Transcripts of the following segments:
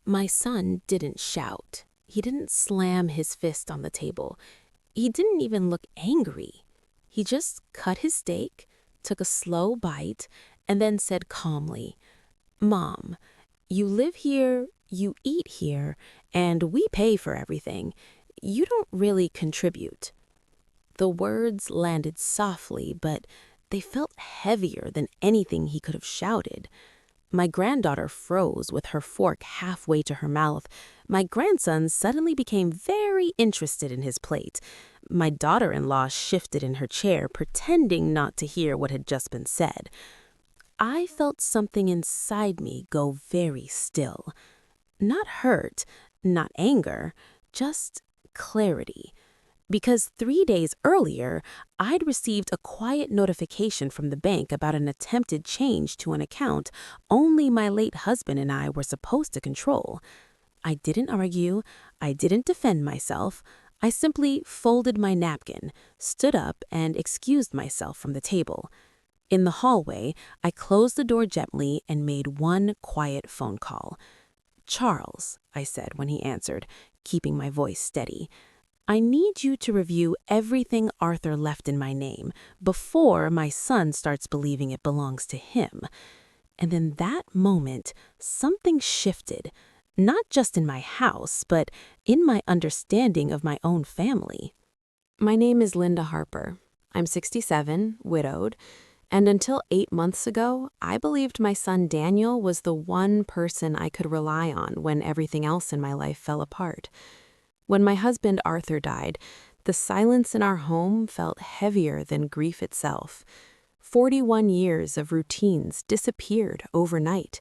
My son didn't shout. He didn't slam his fist on the table. He didn't even look angry. He just cut his steak, took a slow bite, and then said calmly, "Mom, you live here, you eat here, and we pay for everything. You don't really contribute." The words landed softly, but they felt heavier than anything he could have shouted. My granddaughter froze with her fork halfway to her mouth. My grandson suddenly became very interested in his plate. My daughter-in-law shifted in her chair, pretending not to hear what had just been said. I felt something inside me go very still. Not hurt, not anger, just clarity. Because 3 days earlier, I'd received a quiet notification from the bank about an attempted change to an account only my late husband and I were supposed to control. I didn't argue, I didn't defend myself. I simply folded my napkin, stood up, and excused myself from the table. In the hallway, I closed the door gently and made one quiet phone call. "Charles," I said when he answered, keeping my voice steady, "I need you to review everything Arthur left in my name before my son starts believing it belongs to him." And in that moment, something shifted, not just in my house, but in my understanding of my own family. My name is Linda Harper. I'm 67, widowed, and until 8 months ago, I believed my son Daniel was the one person I could rely on when everything else in my life fell apart. When my husband Arthur died, the silence in our home felt heavier than grief itself. 41 years of routines disappeared overnight.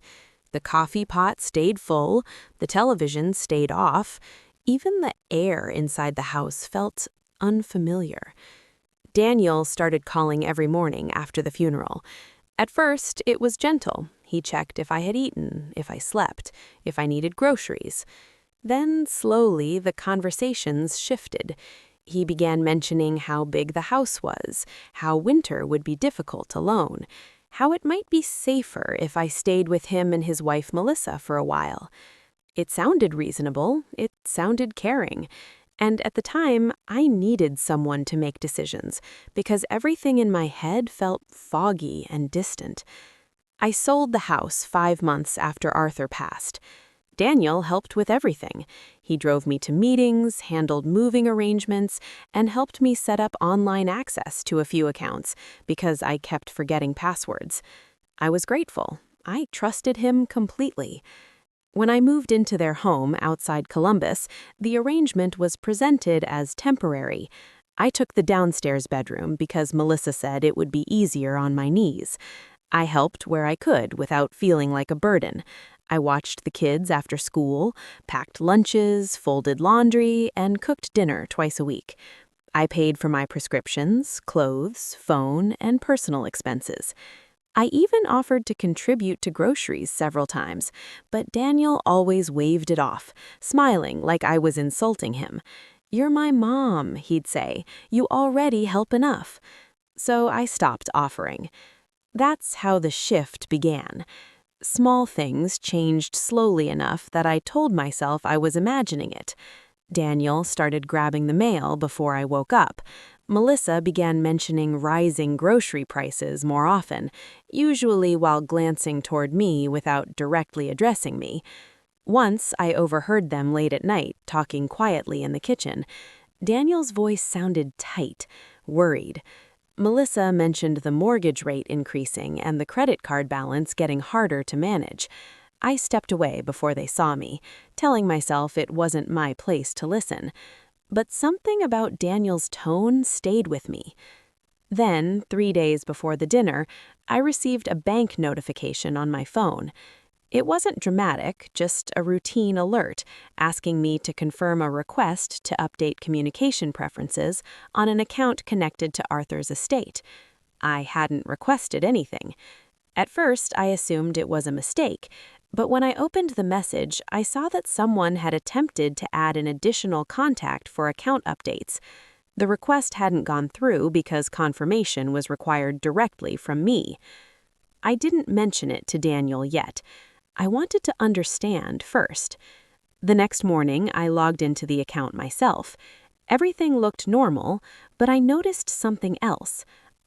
The coffee pot stayed full, the television stayed off, even the air inside the house felt unfamiliar. Daniel started calling every morning after the funeral. At first, it was gentle. He checked if I had eaten, if I slept, if I needed groceries. Then, slowly, the conversations shifted. He began mentioning how big the house was, how winter would be difficult alone, how it might be safer if I stayed with him and his wife Melissa for a while. It sounded reasonable, it sounded caring, and at the time, I needed someone to make decisions because everything in my head felt foggy and distant. I sold the house 5 months after Arthur passed. Daniel helped with everything. He drove me to meetings, handled moving arrangements, and helped me set up online access to a few accounts because I kept forgetting passwords. I was grateful. I trusted him completely. When I moved into their home outside Columbus, the arrangement was presented as temporary. I took the downstairs bedroom because Melissa said it would be easier on my knees. I helped where I could without feeling like a burden. I watched the kids after school, packed lunches, folded laundry, and cooked dinner twice a week. I paid for my prescriptions, clothes, phone, and personal expenses. I even offered to contribute to groceries several times, but Daniel always waved it off, smiling like I was insulting him. "You're my mom," he'd say. "You already help enough." So I stopped offering. That's how the shift began. Small things changed slowly enough that I told myself I was imagining it. Daniel started grabbing the mail before I woke up. Melissa began mentioning rising grocery prices more often, usually while glancing toward me without directly addressing me. Once I overheard them late at night, talking quietly in the kitchen. Daniel's voice sounded tight, worried. Melissa mentioned the mortgage rate increasing and the credit card balance getting harder to manage. I stepped away before they saw me, telling myself it wasn't my place to listen. But something about Daniel's tone stayed with me. Then, 3 days before the dinner, I received a bank notification on my phone. It wasn't dramatic, just a routine alert asking me to confirm a request to update communication preferences on an account connected to Arthur's estate. I hadn't requested anything. At first, I assumed it was a mistake, but when I opened the message, I saw that someone had attempted to add an additional contact for account updates. The request hadn't gone through because confirmation was required directly from me. I didn't mention it to Daniel yet. I wanted to understand first. The next morning, I logged into the account myself. Everything looked normal, but I noticed something else.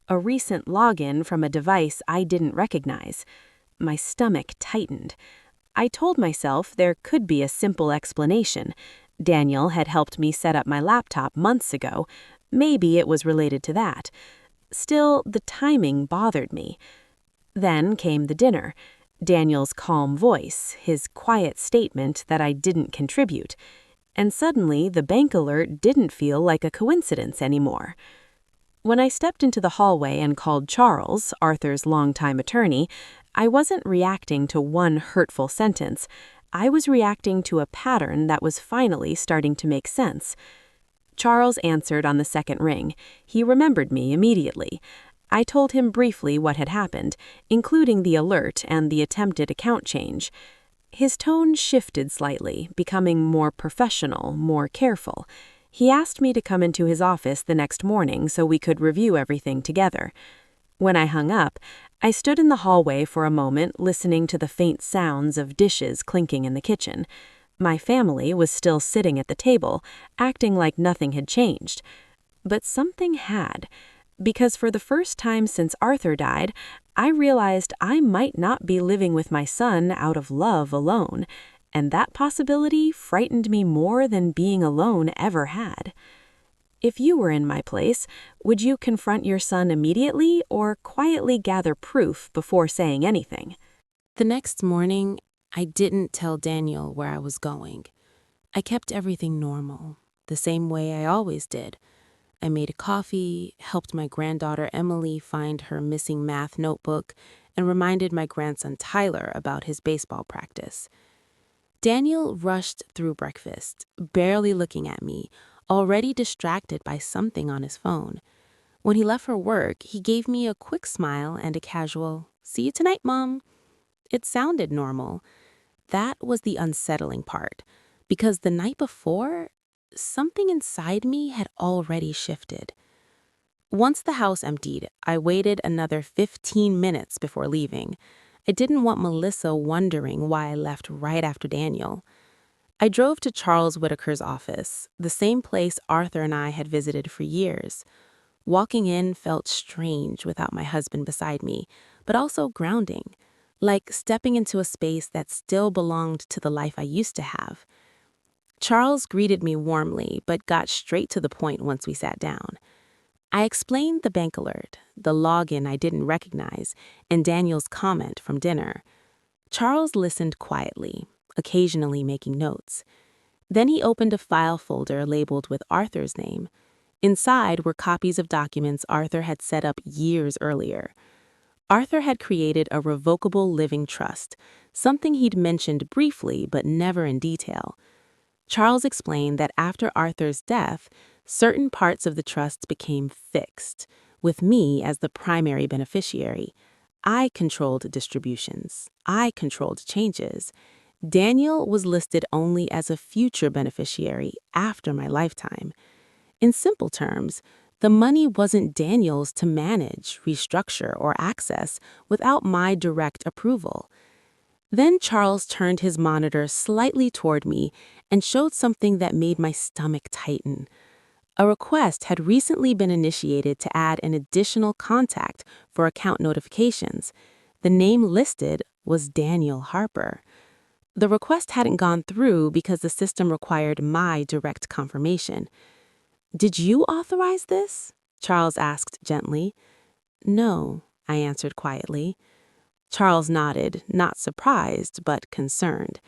A recent login from a device I didn't recognize. My stomach tightened. I told myself there could be a simple explanation. Daniel had helped me set up my laptop months ago. Maybe it was related to that. Still, the timing bothered me. Then came the dinner. Daniel's calm voice, his quiet statement that I didn't contribute. And suddenly, the bank alert didn't feel like a coincidence anymore. When I stepped into the hallway and called Charles, Arthur's longtime attorney, I wasn't reacting to one hurtful sentence. I was reacting to a pattern that was finally starting to make sense. Charles answered on the second ring. He remembered me immediately. I told him briefly what had happened, including the alert and the attempted account change. His tone shifted slightly, becoming more professional, more careful. He asked me to come into his office the next morning so we could review everything together. When I hung up, I stood in the hallway for a moment listening to the faint sounds of dishes clinking in the kitchen. My family was still sitting at the table, acting like nothing had changed. But something had. Because for the first time since Arthur died, I realized I might not be living with my son out of love alone, and that possibility frightened me more than being alone ever had. If you were in my place, would you confront your son immediately or quietly gather proof before saying anything? The next morning, I didn't tell Daniel where I was going. I kept everything normal, the same way I always did. I made a coffee, helped my granddaughter Emily find her missing math notebook, and reminded my grandson Tyler about his baseball practice. Daniel rushed through breakfast, barely looking at me, already distracted by something on his phone. When he left for work, he gave me a quick smile and a casual, "See you tonight, Mom." It sounded normal. That was the unsettling part, because the night before, something inside me had already shifted. Once the house emptied, I waited another 15 minutes before leaving. I didn't want Melissa wondering why I left right after Daniel. I drove to Charles Whitaker's office, the same place Arthur and I had visited for years. Walking in felt strange without my husband beside me, but also grounding, like stepping into a space that still belonged to the life I used to have. Charles greeted me warmly, but got straight to the point once we sat down. I explained the bank alert, the login I didn't recognize, and Daniel's comment from dinner. Charles listened quietly, occasionally making notes. Then he opened a file folder labeled with Arthur's name. Inside were copies of documents Arthur had set up years earlier. Arthur had created a revocable living trust, something he'd mentioned briefly but never in detail. Charles explained that after Arthur's death, certain parts of the trust became fixed, with me as the primary beneficiary. I controlled distributions. I controlled changes. Daniel was listed only as a future beneficiary after my lifetime. In simple terms, the money wasn't Daniel's to manage, restructure, or access without my direct approval. Then Charles turned his monitor slightly toward me and showed something that made my stomach tighten. A request had recently been initiated to add an additional contact for account notifications. The name listed was Daniel Harper. The request hadn't gone through because the system required my direct confirmation. "Did you authorize this?" Charles asked gently. "No," I answered quietly. Charles nodded, not surprised, but concerned.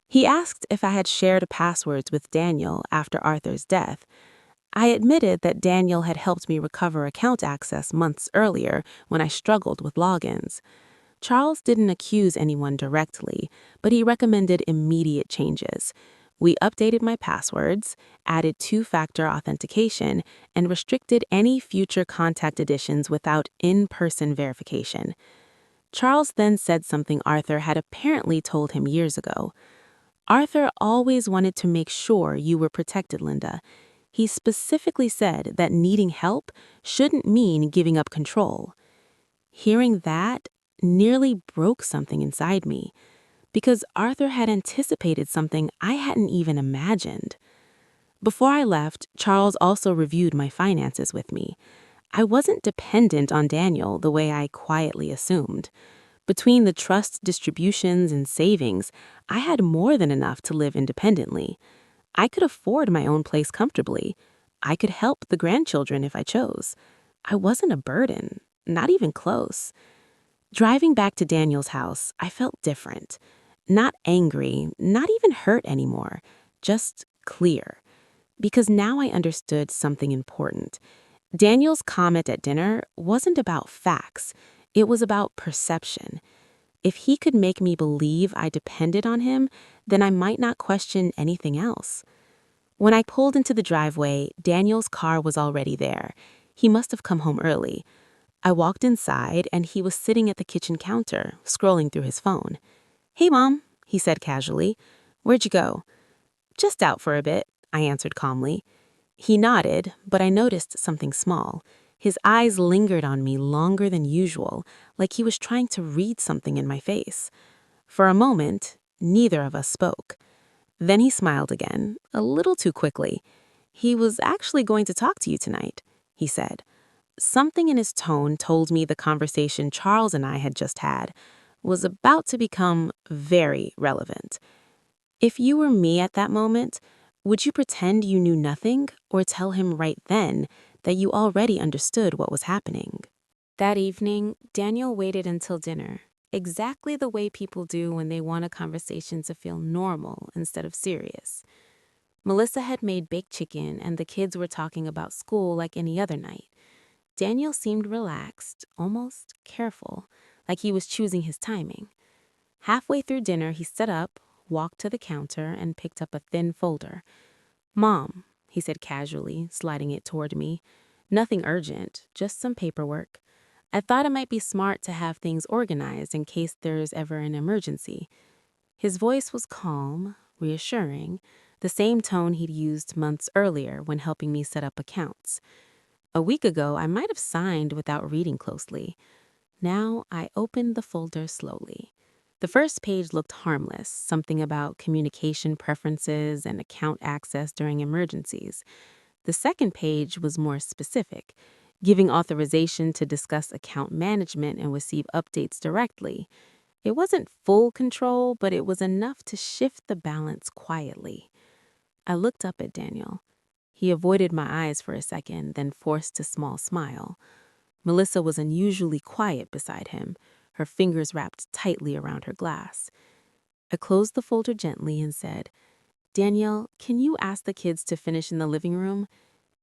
He asked if I had shared passwords with Daniel after Arthur's death. I admitted that Daniel had helped me recover account access months earlier when I struggled with logins. Charles didn't accuse anyone directly, but he recommended immediate changes. We updated my passwords, added two-factor authentication, and restricted any future contact additions without in-person verification. Charles then said something Arthur had apparently told him years ago. "Arthur always wanted to make sure you were protected, Linda. He specifically said that needing help shouldn't mean giving up control." Hearing that nearly broke something inside me. because Arthur had anticipated something I hadn't even imagined. Before I left, Charles also reviewed my finances with me. I wasn't dependent on Daniel the way I quietly assumed. Between the trust distributions and savings, I had more than enough to live independently. I could afford my own place comfortably. I could help the grandchildren if I chose. I wasn't a burden, not even close. Driving back to Daniel's house, I felt different. Not angry, not even hurt anymore, just clear. Because now I understood something important. Daniel's comment at dinner wasn't about facts, it was about perception. If he could make me believe I depended on him, then I might not question anything else. When I pulled into the driveway, Daniel's car was already there. He must have come home early. I walked inside, and he was sitting at the kitchen counter, scrolling through his phone. "Hey, Mom," he said casually. "Where'd you go?" "Just out for a bit," I answered calmly. He nodded, but I noticed something small. His eyes lingered on me longer than usual, like he was trying to read something in my face. For a moment, neither of us spoke. Then he smiled again, a little too quickly. "He was actually going to talk to you tonight," he said. Something in his tone told me the conversation Charles and I had just had was about to become very relevant. If you were me at that moment, would you pretend you knew nothing or tell him right then that you already understood what was happening? That evening, Daniel waited until dinner, exactly the way people do when they want a conversation to feel normal instead of serious. Melissa had made baked chicken, and the kids were talking about school like any other night. Daniel seemed relaxed, almost careful, like he was choosing his timing. Halfway through dinner, he stood up, walked to the counter, and picked up a thin folder. "Mom," he said casually, sliding it toward me. "Nothing urgent, just some paperwork. I thought it might be smart to have things organized in case there's ever an emergency." His voice was calm, reassuring, the same tone he'd used months earlier when helping me set up accounts. A week ago, I might have signed without reading closely. Now, I opened the folder slowly. The first page looked harmless, something about communication preferences and account access during emergencies. The second page was more specific, giving authorization to discuss account management and receive updates directly. It wasn't full control, but it was enough to shift the balance quietly. I looked up at Daniel. He avoided my eyes for a second, then forced a small smile. Melissa was unusually quiet beside him, her fingers wrapped tightly around her glass. I closed the folder gently and said, "Daniel, can you ask the kids to finish in the living room?"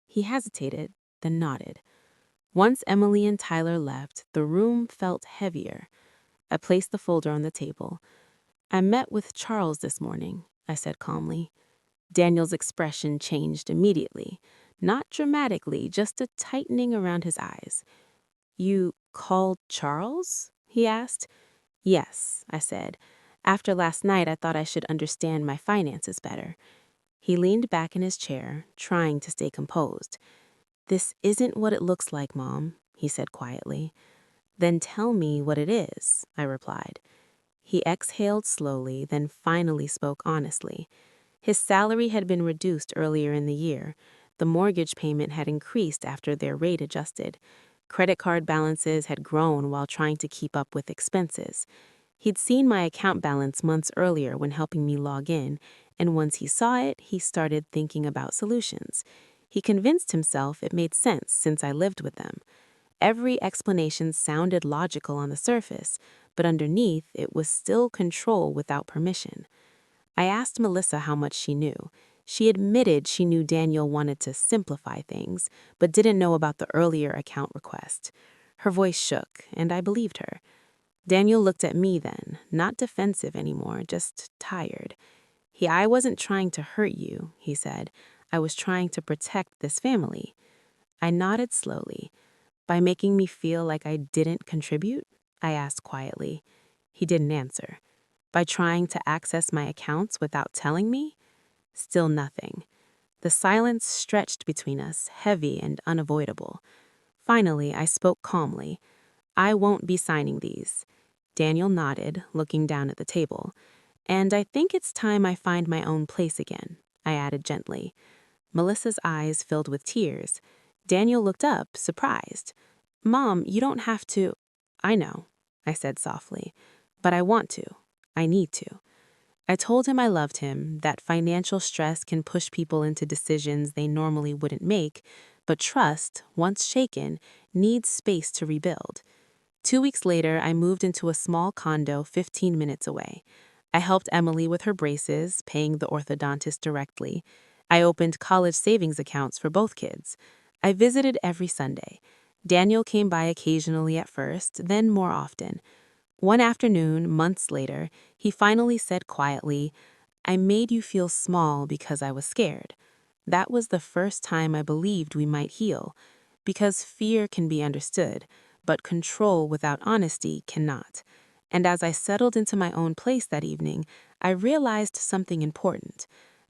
He hesitated, then nodded. Once Emily and Tyler left, the room felt heavier. I placed the folder on the table. "I met with Charles this morning," I said calmly. Daniel's expression changed immediately. Not dramatically, just a tightening around his eyes. "You called Charles?" he asked. "Yes," I said. "After last night, I thought I should understand my finances better." He leaned back in his chair, trying to stay composed. "This isn't what it looks like, Mom," he said quietly. "Then tell me what it is," I replied. He exhaled slowly, then finally spoke honestly. His salary had been reduced earlier in the year. The mortgage payment had increased after their rate adjusted. Credit card balances had grown while trying to keep up with expenses. He'd seen my account balance months earlier when helping me log in, and once he saw it, he started thinking about solutions. He convinced himself it made sense since I lived with them. Every explanation sounded logical on the surface, but underneath it was still control without permission. I asked Melissa how much she knew. She admitted she knew Daniel wanted to simplify things, but didn't know about the earlier account request. Her voice shook, and I believed her. Daniel looked at me then, not defensive anymore, just tired. "I wasn't trying to hurt you," he said. "I was trying to protect this family." I nodded slowly. "By making me feel like I didn't contribute?" I asked quietly. He didn't answer. "By trying to access my accounts without telling me?" Still nothing. The silence stretched between us, heavy and unavoidable. Finally, I spoke calmly. "I won't be signing these." Daniel nodded, looking down at the table. And I think it's time I find my own place again, I added gently. Melissa's eyes filled with tears. Daniel looked up, surprised. Mom, you don't have to. I know, I said softly, but I want to. I need to. I told him I loved him, that financial stress can push people into decisions they normally wouldn't make, but trust, once shaken, needs space to rebuild. 2 weeks later, I moved into a small condo 15 minutes away. I helped Emily with her braces, paying the orthodontist directly. I opened college savings accounts for both kids. I visited every Sunday. Daniel came by occasionally at first, then more often. One afternoon, months later, he finally said quietly, "I made you feel small because I was scared." That was the first time I believed we might heal, because fear can be understood, but control without honesty cannot. And as I settled into my own place that evening, I realized something important.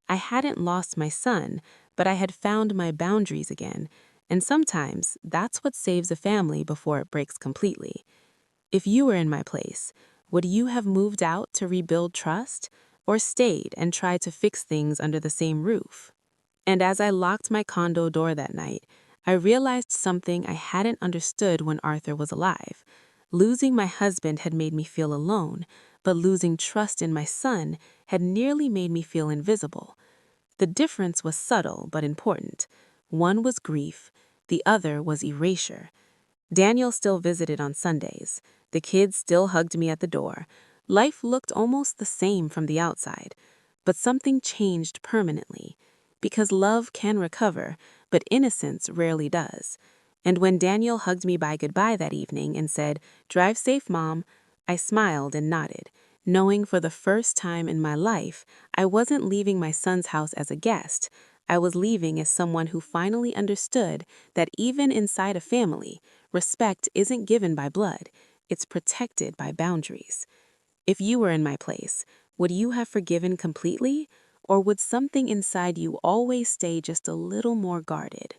I hadn't lost my son, but I had found my boundaries again, and sometimes that's what saves a family before it breaks completely. If you were in my place, would you have moved out to rebuild trust, or stayed and tried to fix things under the same roof? And as I locked my condo door that night, I realized something I hadn't understood when Arthur was alive. Losing my husband had made me feel alone, but losing trust in my son had nearly made me feel invisible. The difference was subtle but important. One was grief, the other was erasure. Daniel still visited on Sundays. The kids still hugged me at the door. Life looked almost the same from the outside. But something changed permanently. Because love can recover, but innocence rarely does. And when Daniel hugged me by goodbye that evening and said, "Drive safe, Mom," I smiled and nodded, knowing for the first time in my life I wasn't leaving my son's house as a guest. I was leaving as someone who finally understood that even inside a family, respect isn't given by blood, it's protected by boundaries. If you were in my place, would you have forgiven completely, or would something inside you always stay just a little more guarded?